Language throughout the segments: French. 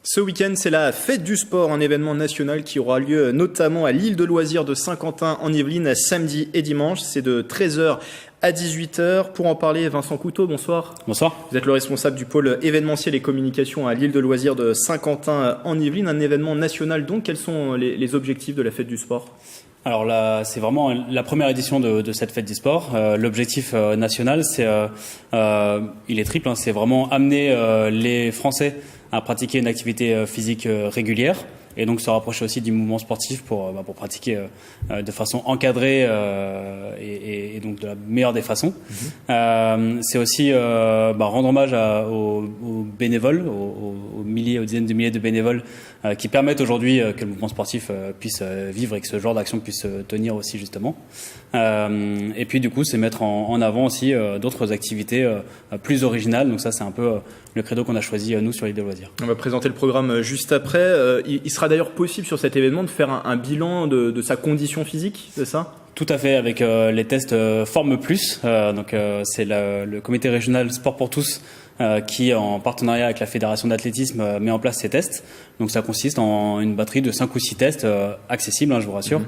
Ce week-end, c'est la fête du sport, un événement national qui aura lieu notamment à l'île de loisirs de Saint-Quentin en Yvelines samedi et dimanche. C'est de 13h à 18h. Pour en parler, Vincent Couteau, bonsoir. Bonsoir. Vous êtes le responsable du pôle événementiel et communication à l'île de loisirs de Saint-Quentin en Yvelines, un événement national. Donc, quels sont les objectifs de la fête du sport ? Alors là, c'est vraiment la première édition de cette fête du sport. L'objectif national, il est triple. C'est vraiment amener les Français à pratiquer une activité physique régulière et donc se rapprocher aussi du mouvement sportif pour pratiquer de façon encadrée et donc de la meilleure des façons. C'est aussi rendre hommage aux bénévoles, aux milliers, aux dizaines de milliers de bénévoles qui permettent aujourd'hui que le mouvement sportif puisse vivre et que ce genre d'action puisse tenir aussi justement. Et puis du coup, c'est mettre en avant aussi d'autres activités plus originales. Donc ça, c'est un peu le credo qu'on a choisi nous sur l'île de loisirs. On va présenter le programme juste après. Il sera d'ailleurs possible sur cet événement de faire un bilan de sa condition physique, c'est ça ? Tout à fait, avec les tests Forme Plus. C'est le comité régional Sport pour tous qui, en partenariat avec la fédération d'athlétisme, met en place ces tests. Donc ça consiste en une batterie de 5 ou 6 tests accessibles, je vous rassure,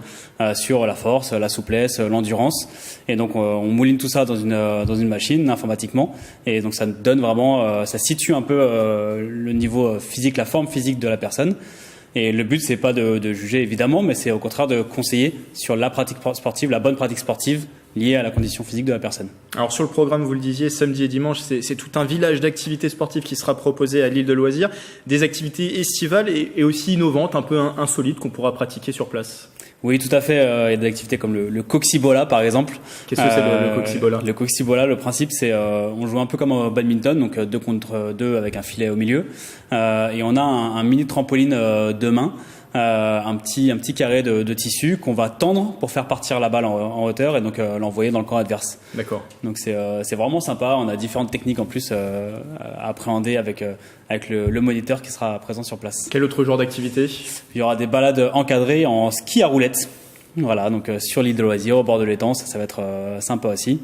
sur la force, la souplesse, l'endurance. Et donc on mouline tout ça dans une machine informatiquement. Et donc ça donne vraiment, ça situe un peu le niveau physique, la forme physique de la personne. Et le but, c'est pas de juger évidemment, mais c'est au contraire de conseiller sur la pratique sportive, la bonne pratique sportive liée à la condition physique de la personne. Alors sur le programme, vous le disiez, samedi et dimanche, c'est tout un village d'activités sportives qui sera proposé à l'île de loisirs, des activités estivales et aussi innovantes, un peu insolites qu'on pourra pratiquer sur place. Oui, tout à fait. Il y a des activités comme le coxibola, par exemple. Qu'est-ce que c'est le coxibola ? Le coxibola, le principe, c'est on joue un peu comme au badminton, donc 2 contre 2 avec un filet au milieu. Et on a un mini trampoline de main, un petit carré de tissu qu'on va tendre pour faire partir la balle en hauteur et donc l'envoyer dans le camp adverse. D'accord. Donc c'est vraiment sympa. On a différentes techniques en plus à appréhender avec le moniteur qui sera présent sur place. Quel autre genre d'activité ? Il y aura des balades encadrées en ski à roulettes. Voilà, donc sur l'île de loisirs, au bord de l'étang, ça va être sympa aussi.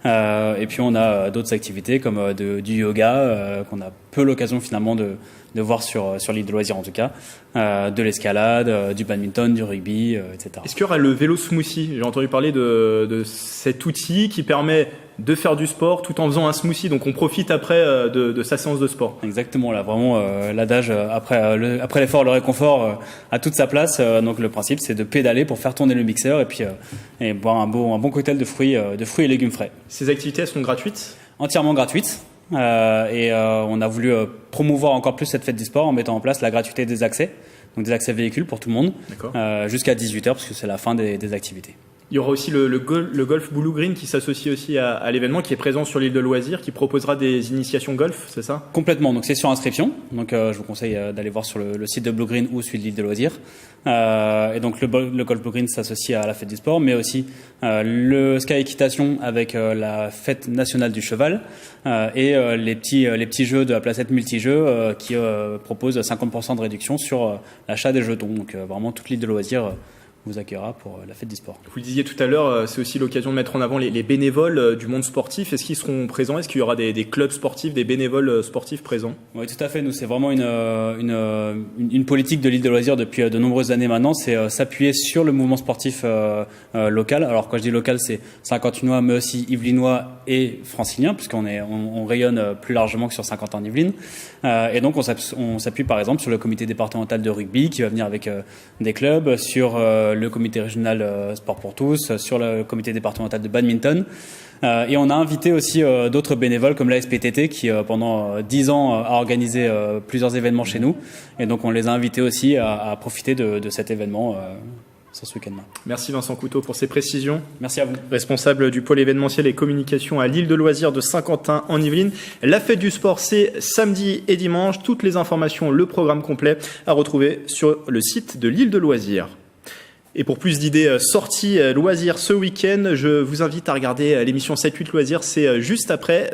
Et puis on a d'autres activités comme du yoga qu'on a peu l'occasion finalement de voir sur l'île de loisirs en tout cas, de l'escalade, du badminton, du rugby, etc. Est-ce qu'il y aura le vélo smoothie ? J'ai entendu parler de cet outil qui permet de faire du sport tout en faisant un smoothie, donc on profite après de sa séance de sport. Exactement, là vraiment l'adage après l'effort le réconfort a toute sa place. Donc le principe c'est de pédaler pour faire tourner le mixeur et puis et boire un bon cocktail de fruits et légumes frais. Ces activités elles sont gratuites ? Entièrement gratuites. On a voulu promouvoir encore plus cette fête du sport en mettant en place la gratuité des accès, donc des accès véhicules pour tout le monde, jusqu'à 18h parce que c'est la fin des activités. Il y aura aussi le golf Blue Green qui s'associe aussi à l'événement, qui est présent sur l'île de loisirs, qui proposera des initiations golf, c'est ça ? Complètement, donc c'est sur inscription. Donc je vous conseille d'aller voir sur le site de Blue Green ou celui de l'île de loisirs. Et donc le golf Blue Green s'associe à la fête du sport, mais aussi le Sky Équitation avec la fête nationale du cheval et les petits jeux de la placette multijeux qui proposent 50% de réduction sur l'achat des jetons. Donc vraiment toute l'île de loisirs vous accueillera pour la fête du sport. Vous le disiez tout à l'heure, c'est aussi l'occasion de mettre en avant les bénévoles du monde sportif. Est-ce qu'ils seront présents ? Est-ce qu'il y aura des clubs sportifs, des bénévoles sportifs présents ? Oui, tout à fait. Nous, c'est vraiment une politique de l'île de loisirs depuis de nombreuses années maintenant. C'est s'appuyer sur le mouvement sportif local. Alors, quand je dis local, c'est Saint-Quentinois, mais aussi yvelinois et francilien, puisqu'on rayonne plus largement que sur Saint-Quentin-en-Yvelines. Et donc, on s'appuie par exemple sur le comité départemental de rugby qui va venir avec des clubs, sur le comité régional Sport pour tous, sur le comité départemental de badminton. Et on a invité aussi d'autres bénévoles comme la SPTT qui pendant 10 ans a organisé plusieurs événements chez nous. Et donc on les a invités aussi à profiter de cet événement sur ce week-end-là. Merci Vincent Couteau pour ces précisions. Merci à vous. Responsable du pôle événementiel et communication à l'île de loisirs de Saint-Quentin en Yvelines. La fête du sport, c'est samedi et dimanche. Toutes les informations, le programme complet à retrouver sur le site de l'île de loisirs. Et pour plus d'idées sorties loisirs ce week-end, je vous invite à regarder l'émission 7-8 loisirs. C'est juste après